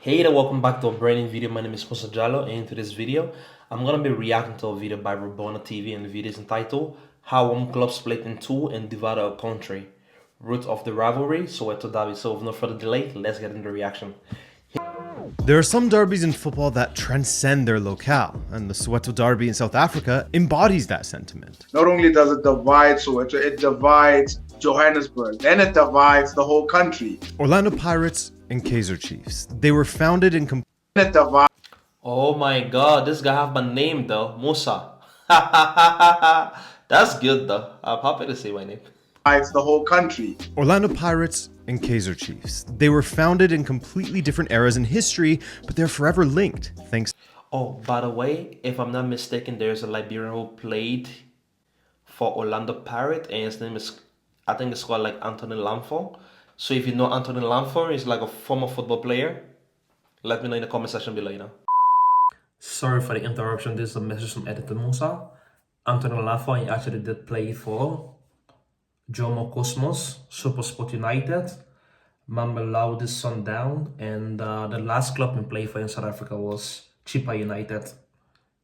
Hey there, welcome back to a brand new video. My name is Musa Jallo, and in today's video, I'm gonna be reacting to a video by Rabona TV, and the video is entitled "How One Club Split in Two and Divided a Country: Roots of the Rivalry." Soweto derby. So with no further delay, let's get into the reaction. There are some derbies in football that transcend their locale, and the Soweto derby in South Africa embodies that sentiment. Not only does it divide Soweto, it divides Johannesburg, then it divides the whole country. Orlando Pirates and Kaizer Chiefs. They were founded in It divides Oh my God, this guy have my name though, Musa. That's good though. I'm happy to say my name. the whole country. Orlando Pirates and Kaizer Chiefs. They were founded in completely different eras in history, but they're forever linked thanks. Oh, by the way, if I'm not mistaken, there's a Liberian who played for Orlando Pirates, and his name is, I think it's called like Anthony Lamfo. So if you know Anthony Lamfo, he's like a former football player. Let me know in the comment section below, you know. Sorry for the interruption. This is a message from editor Musa. Anthony Lamfo, he actually did play for Jomo Cosmos, Supersport United, Mamelodi Sundown, and the last club he played for in South Africa was Cheif United.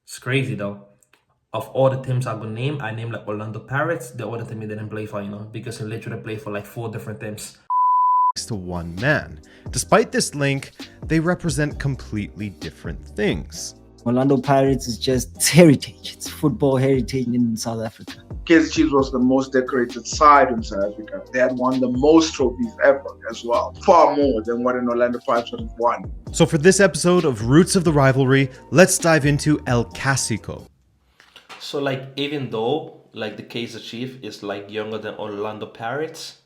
It's crazy though. Of all the teams I could name, I named like Orlando Pirates. The other team he didn't play for, you know, because he literally played for like 4 different teams. To one man. Despite this link, they represent completely different things. Orlando Pirates is just heritage. It's football heritage in South Africa. Kaizer Chiefs was the most decorated side in South Africa. They had won the most trophies ever as well. Far more than what an Orlando Pirates would have won. So for this episode of Roots of the Rivalry, let's dive into El Clásico. So like, even though like the Kaizer Chief is like younger than Orlando Pirates,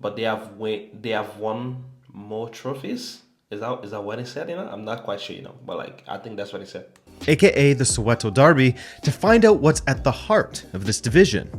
but they have won more trophies. Is that what he said? You know, I'm not quite sure. You know, but like I think that's what he said. AKA the Soweto derby, to find out what's at the heart of this division.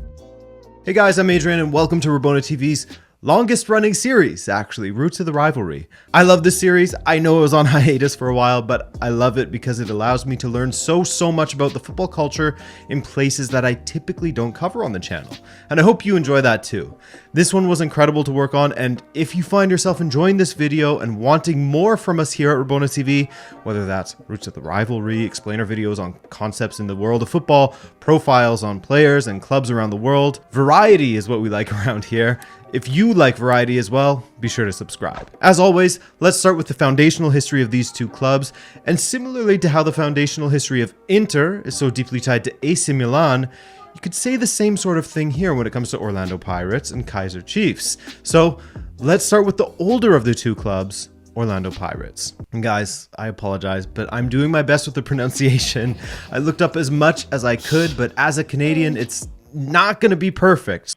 Hey guys, I'm Adrian and welcome to Rabona TV's longest running series, actually, Roots of the Rivalry. I love this series. I know it was on hiatus for a while, but I love it because it allows me to learn so much about the football culture in places that I typically don't cover on the channel. And I hope you enjoy that too. This one was incredible to work on, and if you find yourself enjoying this video and wanting more from us here at Rabona TV, whether that's Roots of the Rivalry, explainer videos on concepts in the world of football, profiles on players and clubs around the world, variety is what we like around here. If you like variety as well, be sure to subscribe. As always, let's start with the foundational history of these two clubs, and similarly to how the foundational history of Inter is so deeply tied to AC Milan, you could say the same sort of thing here when it comes to Orlando Pirates and Kaizer Chiefs. So let's start with the older of the two clubs, Orlando Pirates. And guys, I apologize, but I'm doing my best with the pronunciation. I looked up as much as I could, but as a Canadian, it's not gonna be perfect.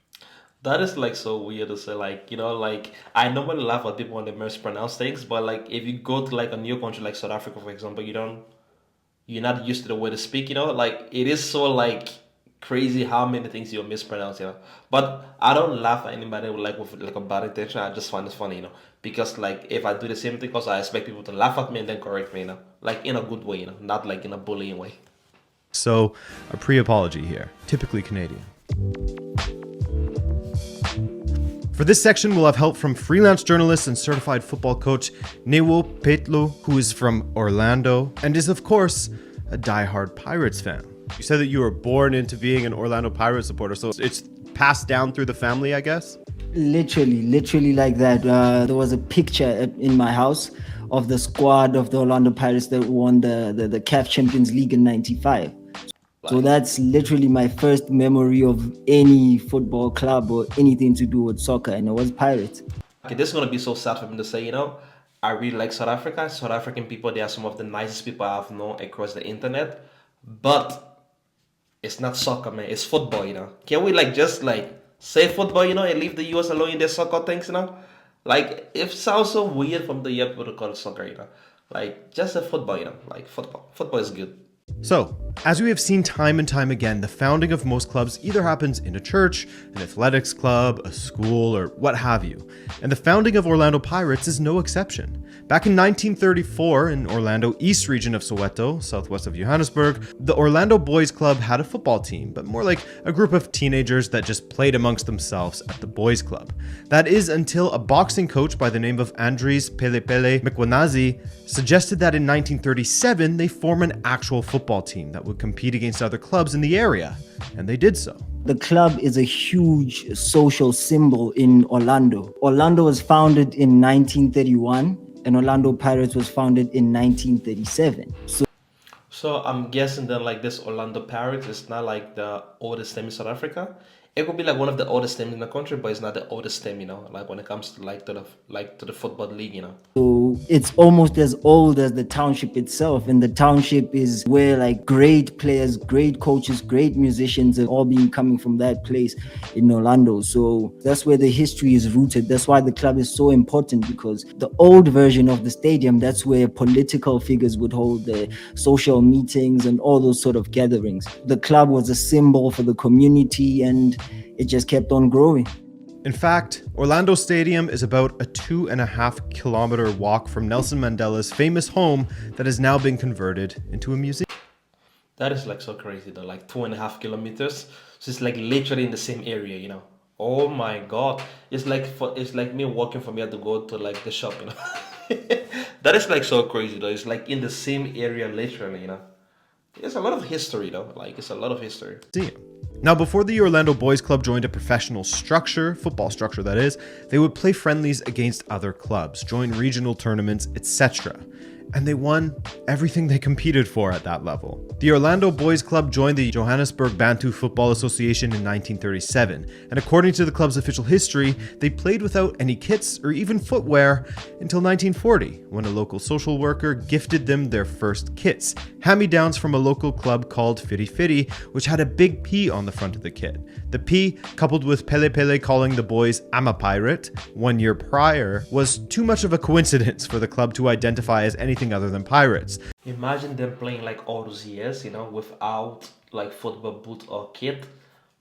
That is like so weird to say, like, you know, like I normally laugh at people when they mispronounce things, but like if you go to like a new country like South Africa, for example, you're not used to the way to speak, you know, like it is so like crazy how many things you mispronounce, you know. But I don't laugh at anybody with like a bad intention. I just find it funny, you know, because like if I do the same thing, because I expect people to laugh at me and then correct me, you know, like in a good way, you know, not like in a bullying way. So a pre-apology here, typically Canadian. For this section, we'll have help from freelance journalist and certified football coach Newo Petlu, who is from Orlando and is, of course, a diehard Pirates fan. You said that you were born into being an Orlando Pirates supporter, so it's passed down through the family, I guess? Literally like that. There was a picture in my house of the squad of the Orlando Pirates that won the CAF Champions League in '95. So that's literally my first memory of any football club or anything to do with soccer, and it was Pirates. Okay, this is gonna be so sad for me to say, you know. I really like South Africa. South African people, they are some of the nicest people I've known across the internet. But it's not soccer, man. It's football, you know. Can we like just like say football, you know, and leave the US alone in their soccer things, you know? Like it sounds so weird from the young people to call it soccer, you know. Like just say football, you know. Like football. Football is good. So, as we have seen time and time again, the founding of most clubs either happens in a church, an athletics club, a school, or what have you. And the founding of Orlando Pirates is no exception. Back in 1934, in Orlando East region of Soweto, southwest of Johannesburg, the Orlando Boys Club had a football team, but more like a group of teenagers that just played amongst themselves at the boys club. That is until a boxing coach by the name of Andries Pelepele Mkhwanazi suggested that in 1937 they form an actual football team that would compete against other clubs in the area, and they did so. The club is a huge social symbol in Orlando. Orlando was founded in 1931 and Orlando Pirates was founded in 1937. So I'm guessing that like this Orlando Pirates is not like the oldest team in South Africa. It could be like one of the oldest teams in the country, but it's not the oldest team, like when it comes to to the football league. So it's almost as old as the township itself, and the township is where like great players, great coaches, great musicians have all been coming from that place in Orlando. So that's where the history is rooted. That's why the club is so important, because the old version of the stadium, that's where political figures would hold their social meetings and all those sort of gatherings. The club was a symbol for the community, and it just kept on growing. In fact, Orlando Stadium is about a 2.5 kilometer walk from Nelson Mandela's famous home that has now been converted into a museum. That is like so crazy though, like 2.5 kilometers. So it's like literally in the same area. Oh my God. It's like me walking from here to go to like the shop. That is like so crazy though. It's like in the same area literally. It's a lot of history though. Like it's a lot of history. Now, before the Orlando Boys Club joined a professional structure, football structure that is, they would play friendlies against other clubs, join regional tournaments, etc. And they won everything they competed for at that level. The Orlando Boys Club joined the Johannesburg Bantu Football Association in 1937, and according to the club's official history, they played without any kits or even footwear until 1940, when a local social worker gifted them their first kits, hand-me-downs from a local club called Firi Firi, which had a big P on the front of the kit. The P, coupled with Pele Pele calling the boys "I'm a pirate" 1 year prior, was too much of a coincidence for the club to identify as anything other than pirates. Imagine them playing like all those years, without like football boot or kit,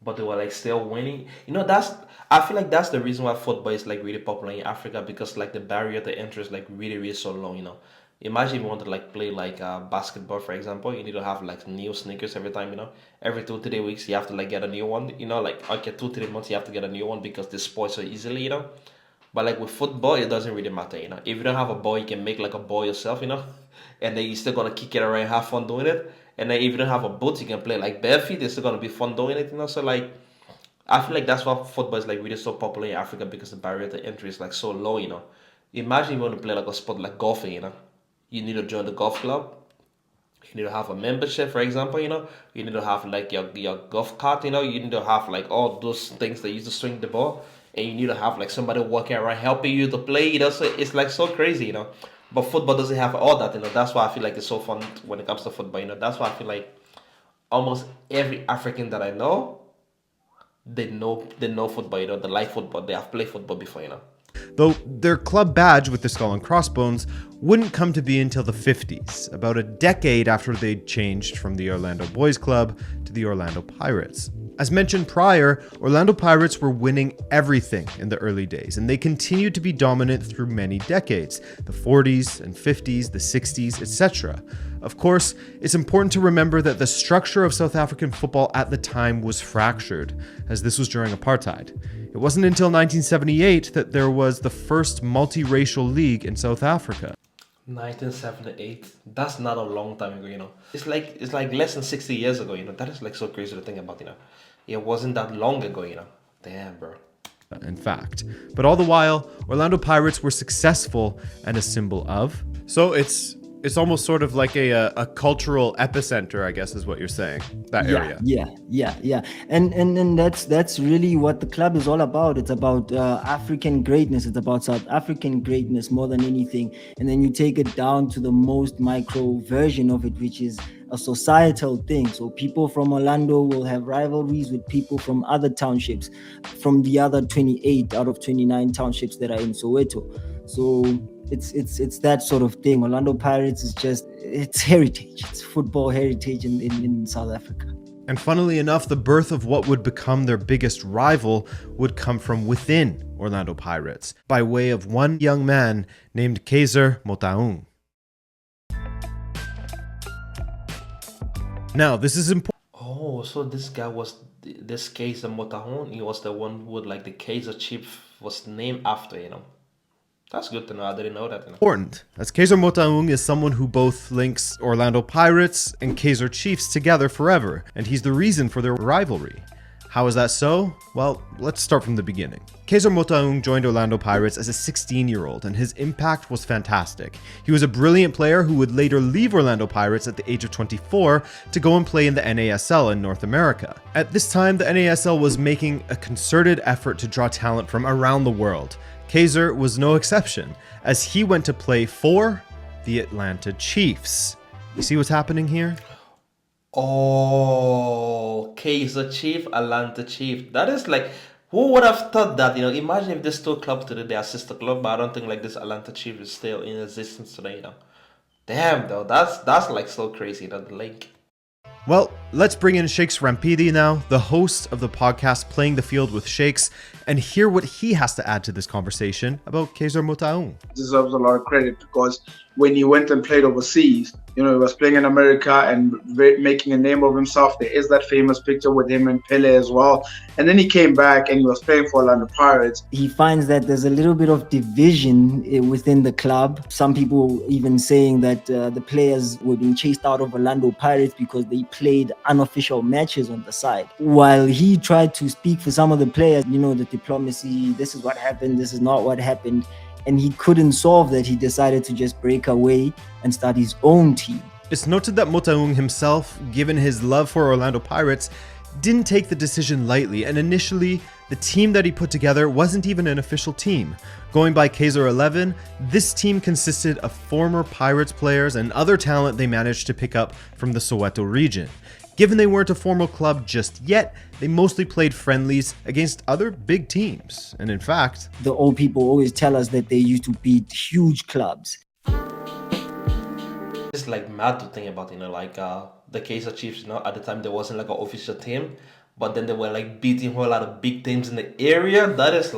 but they were like still winning. I feel like that's the reason why football is like really popular in Africa, because like the barrier to entry is like really, really so low. Imagine if you want to like play like basketball, for example, you need to have like new sneakers every time. Every 2-3 weeks you have to like get a new one. Like okay, 2-3 months you have to get a new one because they spoil so easily. But like with football, it doesn't really matter. If you don't have a ball, you can make like a ball yourself. And then you're still gonna kick it around, have fun doing it. And then if you don't have a boot, you can play like bare feet. It's still gonna be fun doing it. So like, I feel like that's why football is like really so popular in Africa, because the barrier to entry is like so low. Imagine you want to play like a sport like golfing. You need to join the golf club. You need to have a membership, for example. You need to have like your golf cart. You need to have like all those things that use to swing the ball, and you need to have like somebody walking around helping you to play. So it's like so crazy. But football doesn't have all that. That's why I feel like it's so fun when it comes to football. That's why I feel like almost every African that I know, they know football. They like football. They have played football before. Though their club badge with the skull and crossbones wouldn't come to be until the 50s, about a decade after they'd changed from the Orlando Boys Club to the Orlando Pirates. As mentioned prior, Orlando Pirates were winning everything in the early days, and they continued to be dominant through many decades, the 40s and 50s, the 60s, etc. Of course, it's important to remember that the structure of South African football at the time was fractured, as this was during apartheid. It wasn't until 1978 that there was the first multiracial league in South Africa. 1978. That's not a long time ago. It's like less than 60 years ago. That is like so crazy to think about. It wasn't that long ago. Damn, bro. In fact, but all the while, Orlando Pirates were successful and a symbol of. So it's almost sort of like a cultural epicenter, I guess, is what you're saying. That area. Yeah. And that's really what the club is all about. It's about African greatness. It's about South African greatness more than anything. And then you take it down to the most micro version of it, which is a societal thing. So people from Orlando will have rivalries with people from other townships, from the other 28 out of 29 townships that are in Soweto. So it's that sort of thing. Orlando Pirates is just, it's heritage. It's football heritage in South Africa. And funnily enough, the birth of what would become their biggest rival would come from within Orlando Pirates, by way of one young man named Kaizer Motaung. Now, this is important. Oh, so this guy was this Kaizer Motaung. He was the one who would like the Kaizer Chief was named after, you know. That's good to know. I didn't know that. You know. Important, as Kaizer Motaung is someone who both links Orlando Pirates and Kaizer Chiefs together forever, and he's the reason for their rivalry. How is that so? Well, let's start from the beginning. Kaizer Motaung joined Orlando Pirates as a 16-year-old, and his impact was fantastic. He was a brilliant player who would later leave Orlando Pirates at the age of 24 to go and play in the NASL in North America. At this time, the NASL was making a concerted effort to draw talent from around the world. Kaizer was no exception, as he went to play for the Atlanta Chiefs. You see what's happening here? Oh, Kaizer Chief, Atlanta Chief. That is like, who would have thought that? You know, imagine if this two clubs today, they are sister club, but I don't think like this Atlanta Chief is still in existence today. You know, damn though, that's like so crazy that the link. Well, let's bring in Shakes Rampidi now, the host of the podcast Playing the Field with Shakes, and hear what he has to add to this conversation about Kaizer Motaung. Deserves a lot of credit because when he went and played overseas, you know, he was playing in America and making a name of himself. There is that famous picture with him and Pele as well. And then he came back and he was playing for Orlando Pirates. He finds that there's a little bit of division within the club. Some people even saying that the players were being chased out of Orlando Pirates because they played unofficial matches on the side. While he tried to speak for some of the players, you know, the diplomacy, this is what happened, this is not what happened. And he couldn't solve that. He decided to just break away and start his own team. It's noted that Motaung himself, given his love for Orlando Pirates, didn't take the decision lightly, and initially, the team that he put together wasn't even an official team. Going by Kaizer 11, this team consisted of former Pirates players and other talent they managed to pick up from the Soweto region. Given they weren't a formal club just yet, they mostly played friendlies against other big teams. And in fact, the old people always tell us that they used to beat huge clubs. It's like mad to think about, you know, like the Kaizer Chiefs, you know, at the time there wasn't like an official team, but then they were like beating a whole lot of big teams in the area. That is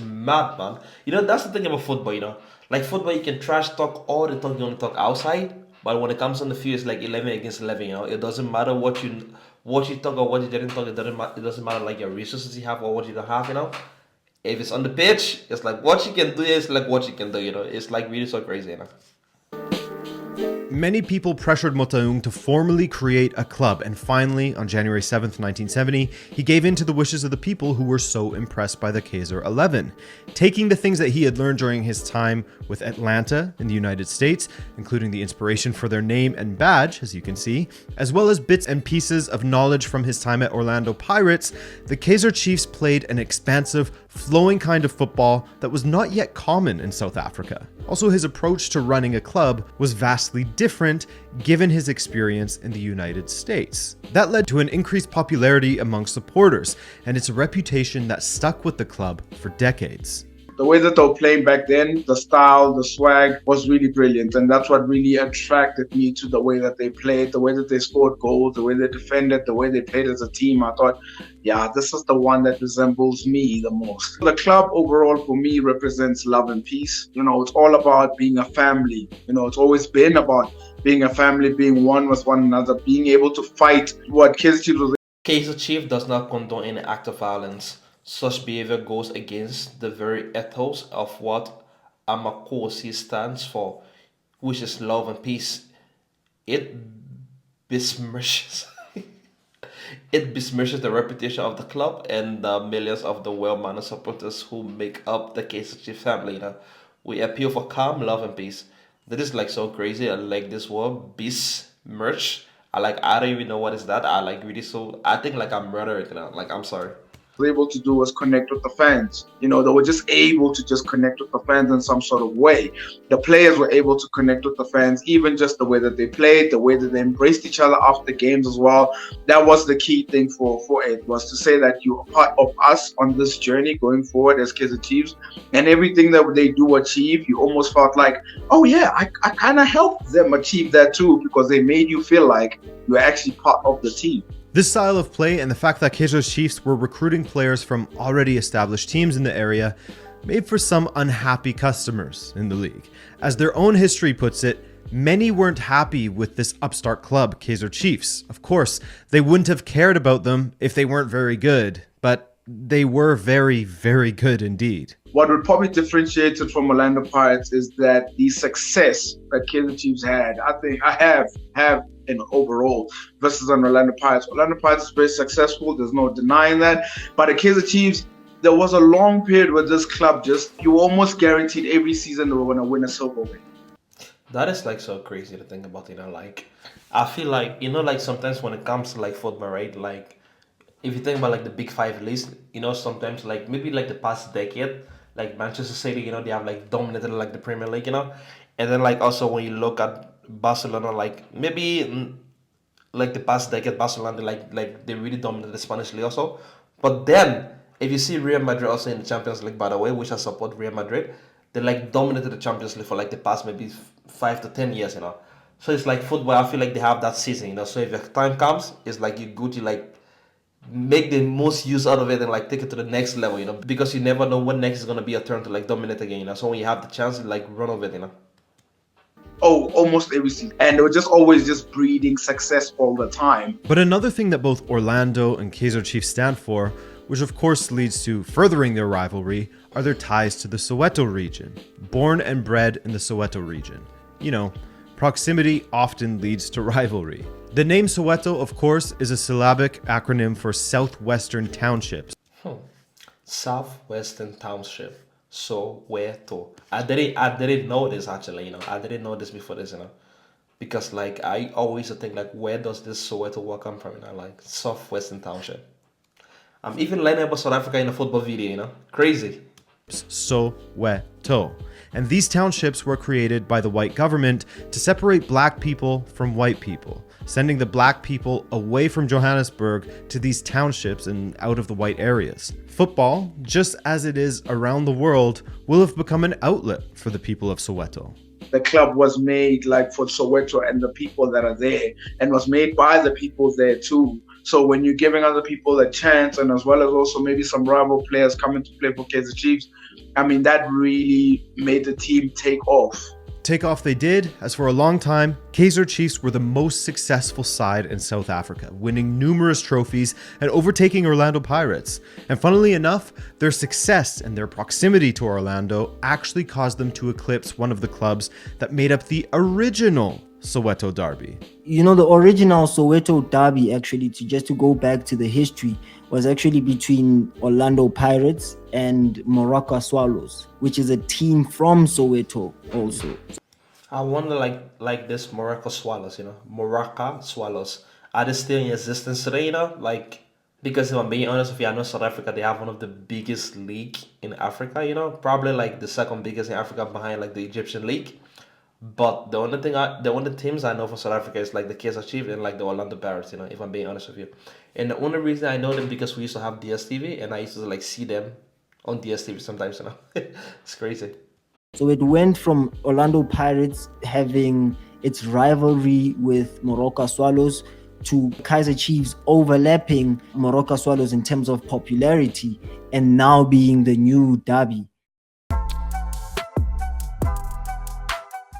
mad, man. You know, that's the thing about football, you know. Like football, you can trash talk all the time, you only talk outside. But when it comes on the field, it's like 11 against 11, you know. It doesn't matter what you talk or what you didn't talk. It doesn't matter like your resources you have or what you don't have, you know. If it's on the pitch, it's like what you can do is like what you can do, you know. It's like really so crazy, you know. many people pressured Motaung to formally create a club, and finally, on January 7th, 1970, he gave in to the wishes of the people who were so impressed by the Kaizer 11. Taking the things that he had learned during his time with Atlanta in the United States, including the inspiration for their name and badge, as you can see, as well as bits and pieces of knowledge from his time at Orlando Pirates, the Kaizer Chiefs played an expansive, flowing kind of football that was not yet common in South Africa. Also, his approach to running a club was vastly different given his experience in the United States. That led to an increased popularity among supporters, and it's a reputation that stuck with the club for decades. The way that they were playing back then, the style, the swag was really brilliant. And that's what really attracted me to the way that they played, the way that they scored goals, the way they defended, the way they played as a team. I thought, yeah, this is the one that resembles me the most. The club overall for me represents love and peace. You know, it's all about being a family. You know, it's always been about being a family, being one with one another, being able to fight what Kaizer Chief does not condone any act of violence. Such behavior goes against the very ethos of what Amakosi stands for, which is love and peace. It besmirches the reputation of the club and the millions of the well-mannered supporters who make up the Kaizer Chief family. You know? We appeal for calm, love, and peace. That is like so crazy. I like this word, besmirch. I don't even know what is that. I think like I'm murdering, you know, like I'm sorry. Able to do was connect with the fans. You know, they were just able to just connect with the fans in some sort of way. The players were able to connect with the fans, even just the way that they played, the way that they embraced each other after games as well. That was the key thing for it, was to say that you are part of us on this journey going forward as Kaizer Chiefs, and everything that they do achieve, you almost felt like, oh yeah, I kind of helped them achieve that too, because they made you feel like you're actually part of the team. This style of play and the fact that Kaizer Chiefs were recruiting players from already established teams in the area made for some unhappy customers in the league. As their own history puts it, many weren't happy with this upstart club, Kaizer Chiefs. Of course, they wouldn't have cared about them if they weren't very good, but they were very, very good indeed. What would probably differentiate it from Orlando Pirates is that the success that Kaizer Chiefs had, I think I have in overall versus an Orlando Pirates. Orlando Pirates is very successful, there's no denying that. But at Kaizer Chiefs, there was a long period where this club you almost guaranteed every season they were going to win a silverware. That is like so crazy to think about, like I feel like, like sometimes when it comes to like football, right, like if you think about like the big five list, sometimes like maybe like the past decade, like Manchester City, they have like dominated like the Premier League, and then like also when you look at Barcelona, like maybe like the past decade, Barcelona like they really dominated the Spanish league also. But then if you see Real Madrid also in the Champions League, by the way, which I support Real Madrid, they like dominated the Champions League for like the past maybe 5 to 10 years, So it's like football. I feel like they have that season, So if your time comes, it's like you go to like make the most use out of it and like take it to the next level, because you never know when next is gonna be a turn to like dominate again, So when you have the chance to like run over it, Oh, almost every season. And they were just always just breeding success all the time. But another thing that both Orlando and Kaizer Chiefs stand for, which of course leads to furthering their rivalry, are their ties to the Soweto region. Born and bred in the Soweto region. Proximity often leads to rivalry. The name Soweto, of course, is a syllabic acronym for Southwestern Townships. Southwestern Township. Soweto. I didn't know this actually, I didn't know this before this, because like I always think like, where does this Soweto word come from? Like Southwestern Township. I'm even learning about South Africa in a football video, Crazy. Soweto. And these townships were created by the white government to separate black people from white people, sending the black people away from Johannesburg to these townships and out of the white areas. Football, just as it is around the world, will have become an outlet for the people of Soweto. The club was made like for Soweto and the people that are there, and was made by the people there too. So when you're giving other people a chance, and as well as also maybe some rival players coming to play for Kaizer Chiefs, that really made the team take off. Take off they did, as for a long time, Kaizer Chiefs were the most successful side in South Africa, winning numerous trophies and overtaking Orlando Pirates. And funnily enough, their success and their proximity to Orlando actually caused them to eclipse one of the clubs that made up the original Soweto derby. The original Soweto derby, actually, to go back to the history, was actually between Orlando Pirates and Moroka Swallows, which is a team from Soweto also. I wonder like this Moroka Swallows, Moroka Swallows, are they still in existence today, Like, because if I'm being honest with you, I know South Africa, they have one of the biggest league in Africa, probably like the second biggest in Africa behind like the Egyptian league. But the only teams I know for South Africa is like the Kaizer Chiefs and like the Orlando Pirates, if I'm being honest with you. And the only reason I know them because we used to have DSTV and I used to like see them on DSTV sometimes, It's crazy. So it went from Orlando Pirates having its rivalry with Moroka Swallows to Kaizer Chiefs overlapping Moroka Swallows in terms of popularity and now being the new derby.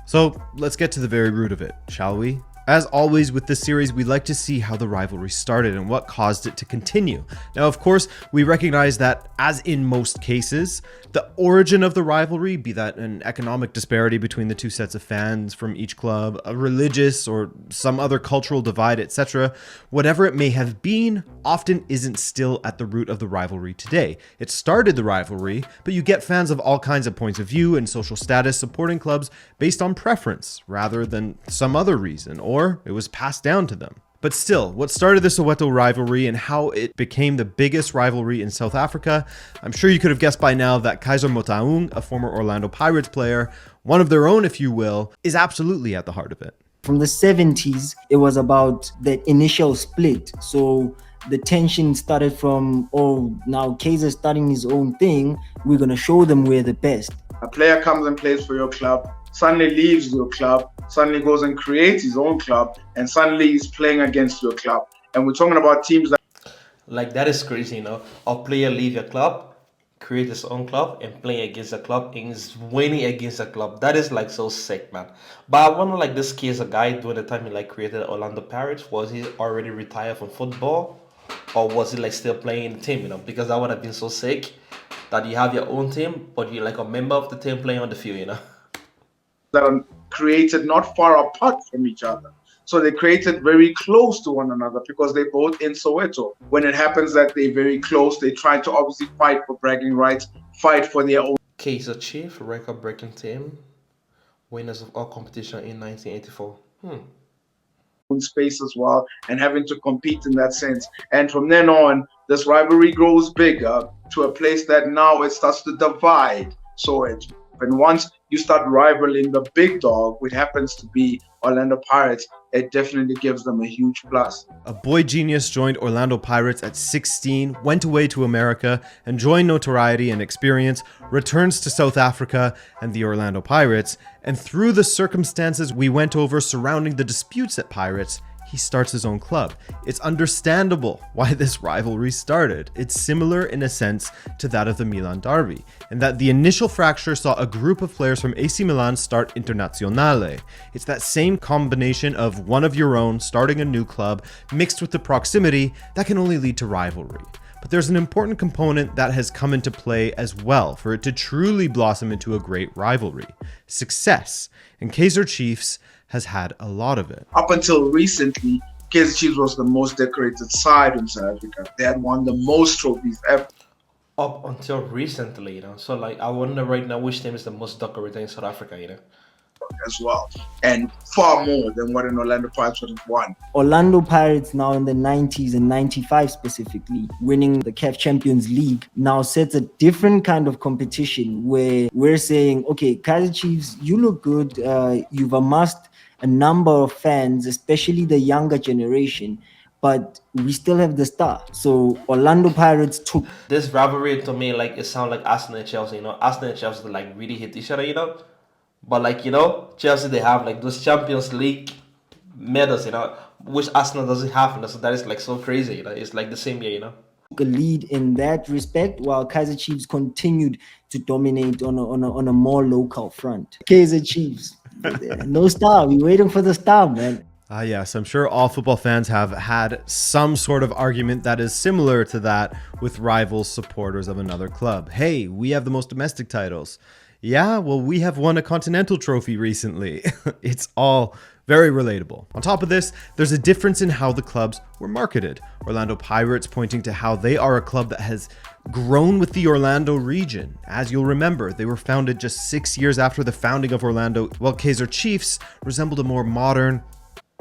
So let's get to the very root of it, shall we? As always with this series, we like to see how the rivalry started and what caused it to continue. Now, of course, we recognize that, as in most cases, the origin of the rivalry, be that an economic disparity between the two sets of fans from each club, a religious or some other cultural divide, etc., whatever it may have been, often isn't still at the root of the rivalry today. It started the rivalry, but you get fans of all kinds of points of view and social status supporting clubs based on preference rather than some other reason, or it was passed down to them. But still, what started the Soweto rivalry and how it became the biggest rivalry in South Africa, I'm sure you could have guessed by now that Kaizer Motaung, a former Orlando Pirates player, one of their own if you will, is absolutely at the heart of it. From the 70s, it was about the initial split. So the tension started from, now Kaizer starting his own thing, we're going to show them we're the best. A player comes and plays for your club, suddenly leaves your club, suddenly goes and creates his own club, and suddenly he's playing against your club. And we're talking about teams that Like that is crazy, you know. A player leave your club, create his own club, and play against a club and is winning against a club. That is like so sick, man. But I wonder, like this case, a guy during the time he like created Orlando Pirates, was he already retired from football, or was he like still playing in the team? You know, because that would have been so sick that you have your own team, but you're like a member of the team playing on the field. You know. are created not far apart from each other. So they created very close to one another because they're both in Soweto. When it happens that they're very close, they try to obviously fight for bragging rights, fight for their own Kaizer Cheif, record-breaking team, winners of all competition in 1984. space as well, and having to compete in that sense. And from then on, this rivalry grows bigger to a place that now it starts to divide Soweto. And once you start rivaling the big dog, which happens to be Orlando Pirates, it definitely gives them a huge plus. A boy genius joined Orlando Pirates at 16, went away to America, enjoying notoriety and experience, returns to South Africa and the Orlando Pirates, and through the circumstances we went over surrounding the disputes at Pirates, he starts his own club. It's understandable why this rivalry started. It's similar in a sense to that of the Milan derby, in that the initial fracture saw a group of players from AC Milan start Internazionale. It's that same combination of one of your own starting a new club mixed with the proximity that can only lead to rivalry. But there's an important component that has come into play as well for it to truly blossom into a great rivalry: success. And Kaizer Chiefs has had a lot of it. Up until recently, Kaizer Chiefs was the most decorated side in South Africa. They had won the most trophies ever. Up until recently, you know. So like, I wonder right now which team is the most decorated in South Africa, you know. As well, and far more than what an Orlando Pirates would have won. Orlando Pirates now in the 90s and 95 specifically, winning the CAF Champions League now sets a different kind of competition where we're saying, okay, Kaizer Chiefs, you look good. You've amassed a number of fans, especially the younger generation, but we still have the star. So Orlando Pirates took This rivalry to me, like, it sounds like Arsenal and Chelsea, you know. Arsenal and Chelsea like really hit each other, you know. But like, you know, Chelsea, they have like those Champions League medals, you know, which Arsenal doesn't have, you know. So that is like so crazy, you know. It's like the same year, you know. a lead in that respect, while Kaizer Chiefs continued to dominate on a more local front. Kaizer Chiefs, no star. We're waiting for the star, man. Yes, I'm sure all football fans have had some sort of argument that is similar to that with rival supporters of another club. Hey, we have the most domestic titles. Yeah, well, we have won a continental trophy recently. It's all very relatable. On top of this, there's a difference in how the clubs were marketed. Orlando Pirates pointing to how they are a club that has grown with the Orlando region. As you'll remember, they were founded just 6 years after the founding of Orlando, while Kaizer Chiefs resembled a more modern,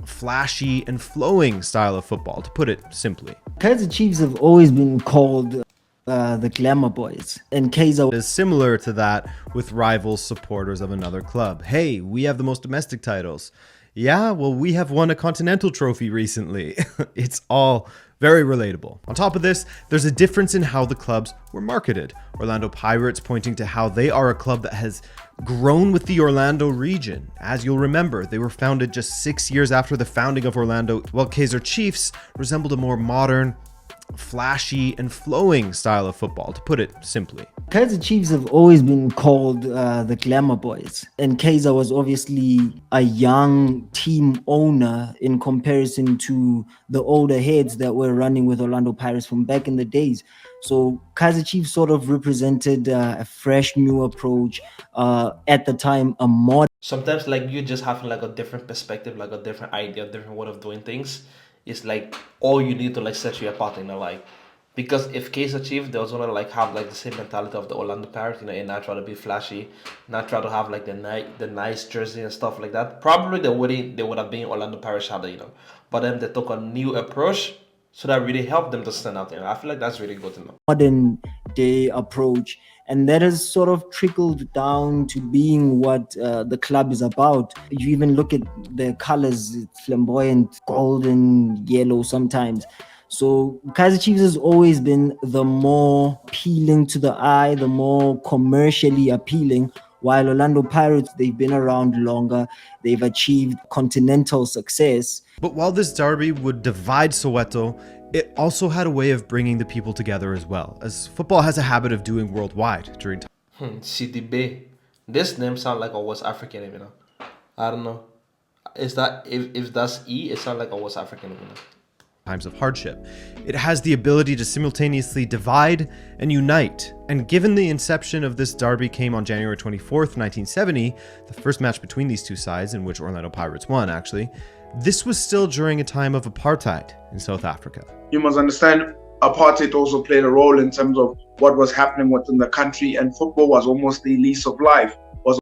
flashy, and flowing style of football, to put it simply. Kaizer Chiefs have always been called the Glamour Boys, and Kaizer Is similar to that with rival supporters of another club. Hey, we have the most domestic titles. Yeah, well, we have won a continental trophy recently. It's all very relatable. On top of this, there's a difference in how the clubs were marketed. Orlando Pirates pointing to how they are a club that has grown with the Orlando region. As you'll remember, they were founded just 6 years after the founding of Orlando, while Kaizer Chiefs resembled a more modern, flashy, and flowing style of football, to put it simply. Kaizer Chiefs have always been called the Glamour Boys, and Kaizer was obviously a young team owner in comparison to the older heads that were running with Orlando Pirates from back in the days. So Kaizer Chiefs sort of represented a fresh, new approach, at the time, a modern. Sometimes like you just having like a different perspective, like a different idea, different way of doing things. It's like all you need to like set you apart, you know, like because if Kaizer Chiefs, they was gonna like have like the same mentality of the Orlando Pirates, you know, and not try to be flashy, not try to have like the nice jersey and stuff like that. Probably they would have been Orlando Pirates shadow, you know. But then they took a new approach, so that really helped them to stand out. You know, I feel like that's really good to know. modern day approach, and that has sort of trickled down to being what the club is about. You even look at the colors, it's flamboyant, golden, yellow sometimes. So Kaizer Chiefs has always been the more appealing to the eye, the more commercially appealing, While Orlando Pirates, they've been around longer, they've achieved continental success. But while this derby would divide Soweto, it also had a way of bringing the people together as well, as football has a habit of doing worldwide during City Bay. This name sound like a West African name, you know. I don't know. Is that if that's E, it sounds like a West African name, you know. times of hardship. It has the ability to simultaneously divide and unite. And given the inception of this derby came on January 24th, 1970, the first match between these two sides in which Orlando Pirates won, actually, this was still during a time of apartheid in South Africa. You must understand, apartheid also played a role in terms of what was happening within the country, and football was almost the lease of life, was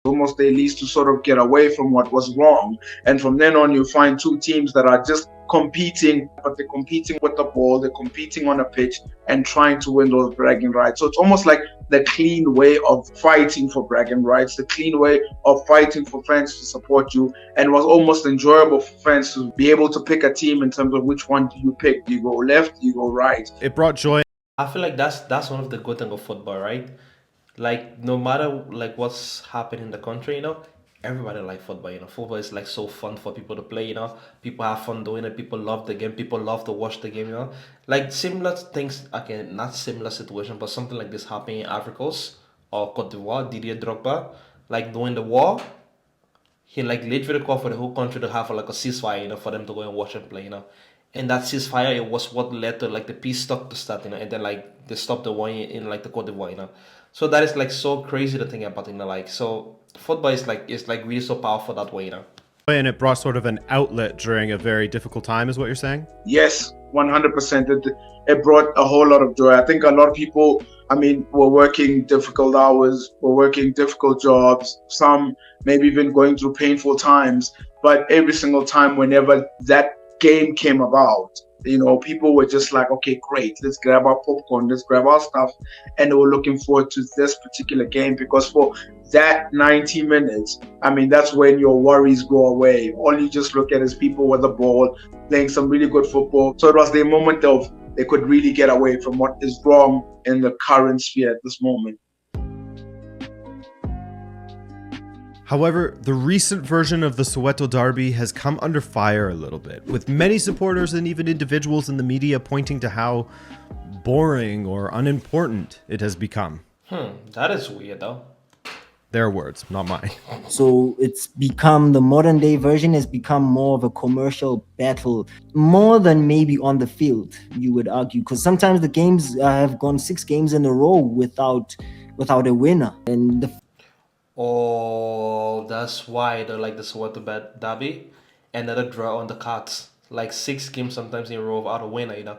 almost the least to sort of get away from what was wrong. And from then on, you find two teams that are just competing, but they're competing with the ball, they're competing on a pitch and trying to win those bragging rights. So it's almost like the clean way of fighting for bragging rights, the clean way of fighting for fans to support you. And it was almost enjoyable for fans to be able to pick a team in terms of which one do you pick. Do you go left, do you go right? It brought joy. I feel like that's one of the good things of football, right? Like no matter like what's happening in the country, you know, everybody like football. You know, football is like so fun for people to play. You know, people have fun doing it. People love the game. People love to watch the game. You know, like similar things. Again, not similar situation, but something like this happening in Ivory Coast or Cote d'Ivoire. Didier Drogba, like during the war, he like literally called for the whole country to have like a ceasefire, you know, for them to go and watch and play, you know. And that ceasefire, it was what led to like the peace talk to start, you know, and then like they stopped the war in like the Cote d'Ivoire, you know. So that is like so crazy to think about, you know, like so football is like really so powerful that way, you know. And it brought sort of an outlet during a very difficult time, is what you're saying? Yes, 100%. It brought a whole lot of joy. I think a lot of people, I mean, were working difficult hours, were working difficult jobs, some maybe even going through painful times. But every single time, whenever that game came about, you know, people were just like, okay, great, let's grab our popcorn, let's grab our stuff. And they were looking forward to this particular game because for that 90 minutes, I mean, that's when your worries go away. All you just look at is people with the ball playing some really good football. So it was the moment of they could really get away from what is wrong in the current sphere at this moment. However, the recent version of the Soweto derby has come under fire a little bit, with many supporters and even individuals in the media pointing to how boring or unimportant it has become. That is weird though. Their words, not mine. So it's become, the modern day version has become more of a commercial battle, more than maybe on the field, you would argue, because sometimes the games have gone 6 games in a row without a winner. And the Oh, that's why they like the Soweto Derby. Another draw on the cards. Like 6 games sometimes in a row without a winner, you know.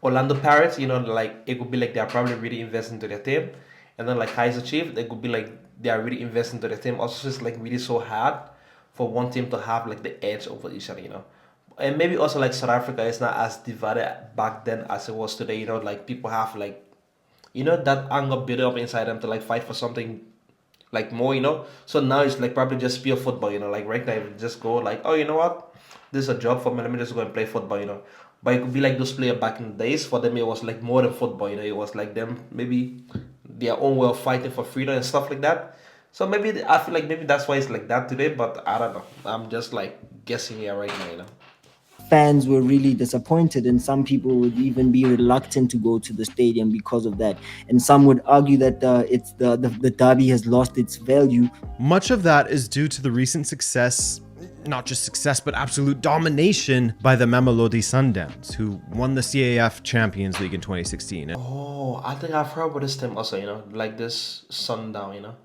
Orlando Pirates, you know, like it could be like they're probably really investing into their team. And then like Kaizer Cheif, they could be like they are really investing into their team. Also, it's like really so hard for one team to have like the edge over each other, you know. And maybe also like South Africa is not as divided back then as it was today, you know, like people have like, you know, that anger built up inside them to like fight for something like more, you know. So now it's like probably just pure football, you know. Like right now, you just go like, oh, you know what, this is a job for me. Let me just go and play football, you know. But it could be like those players back in the days. For them, it was like more than football, you know. It was like them maybe their own way of fighting for freedom and stuff like that. So maybe I feel like maybe that's why it's like that today. But I don't know. I'm just like guessing here right now, you know. fans were really disappointed, and some people would even be reluctant to go to the stadium because of that. And some would argue that it's the derby has lost its value. Much of that is due to the recent success, not just success, but absolute domination by the Mamelodi Sundowns, who won the CAF Champions League in 2016. Oh, I think I've heard about this team also, you know, like this Sundown, you know.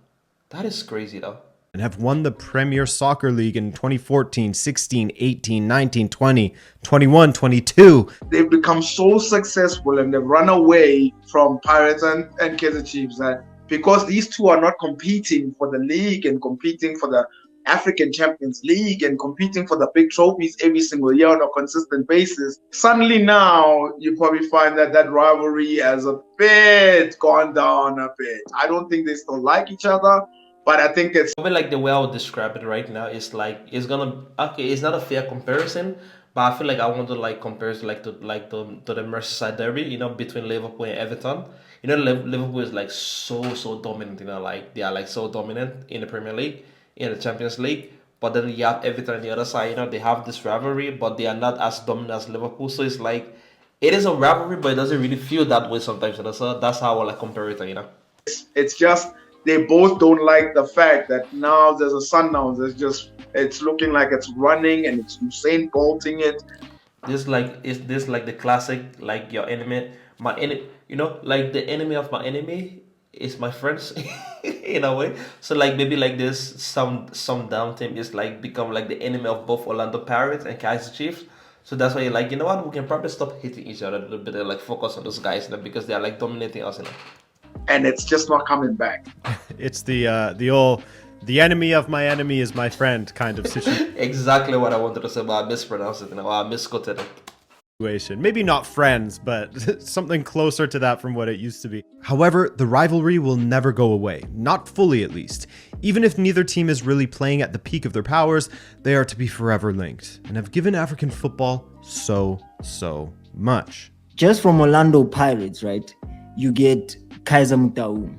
That is crazy though. And have won the Premier Soccer League in 2014, 16, 18, 19, 20, 21, 22. They've become so successful and they've run away from Pirates and Kaizer Chiefs that because these two are not competing for the league and competing for the African Champions League and competing for the big trophies every single year on a consistent basis, suddenly now you probably find that that rivalry has a bit gone down a bit. I don't think they still like each other, But I think it's Probably like the way I would describe it right now is like it's not a fair comparison, but I feel like I want to like compare it like to the Merseyside derby, between Liverpool and Everton. Liverpool is like so dominant, like they are like so dominant in the Premier League, in the Champions League. But then you have Everton on the other side, they have this rivalry, but they are not as dominant as Liverpool. So it's like it is a rivalry, but it doesn't really feel that way sometimes. So that's how I like compare it. it's just they both don't like the fact that now there's a Sundowns. It's looking like it's running and it's Usain bolting it. This like the classic, like your enemy, my enemy, like the enemy of my enemy is my friends in a way. So like maybe like this some down team is like become like the enemy of both Orlando Pirates and Kaizer Chiefs. So that's why you're like, you know what, we can probably stop hitting each other a little bit and like focus on those guys, because they are like dominating us. And it's just not coming back. It's the old the enemy of my enemy is my friend kind of Exactly what I wanted to say, but I mispronounced it, I misquoted it. situation. Maybe not friends, but something closer to that from what it used to be. However, the rivalry will never go away, not fully at least. Even if neither team is really playing at the peak of their powers, they are to be forever linked and have given African football so much. Just from Orlando Pirates, right? You get Kaizer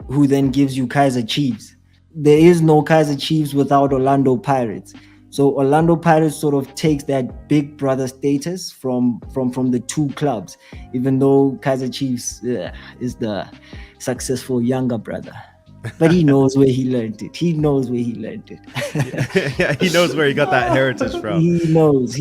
who then gives you Kaizer Chiefs. There is no Kaizer Chiefs without Orlando Pirates. So Orlando Pirates sort of takes that big brother status from the two clubs, even though Kaizer Chiefs is the successful younger brother. But he knows where he learned it. He knows where he learned it. Yeah, he knows where he got that heritage from. He knows.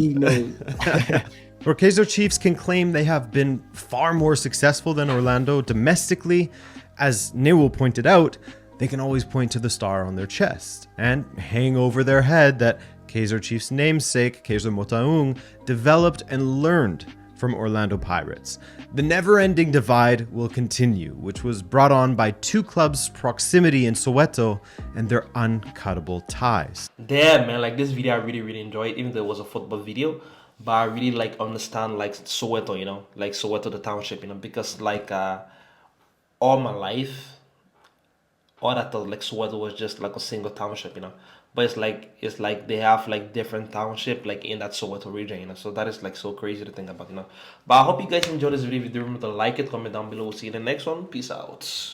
Where Kaizer Chiefs can claim they have been far more successful than Orlando domestically, as Newell pointed out, they can always point to the star on their chest and hang over their head that Kaizer Chiefs' namesake, Kaizer Motaung, developed and learned from Orlando Pirates. The never-ending divide will continue, which was brought on by two clubs' proximity in Soweto and their uncuttable ties. Damn, man, like this video I really enjoyed, even though it was a football video, but I really like understand like Soweto, like Soweto the township, because like all my life, all I thought like Soweto was just like a single township, but it's like they have like different township like in that Soweto region, so that is like so crazy to think about. But I hope you guys enjoyed this video. If you do, remember to like it, comment down below. We'll see you in the next one. Peace out.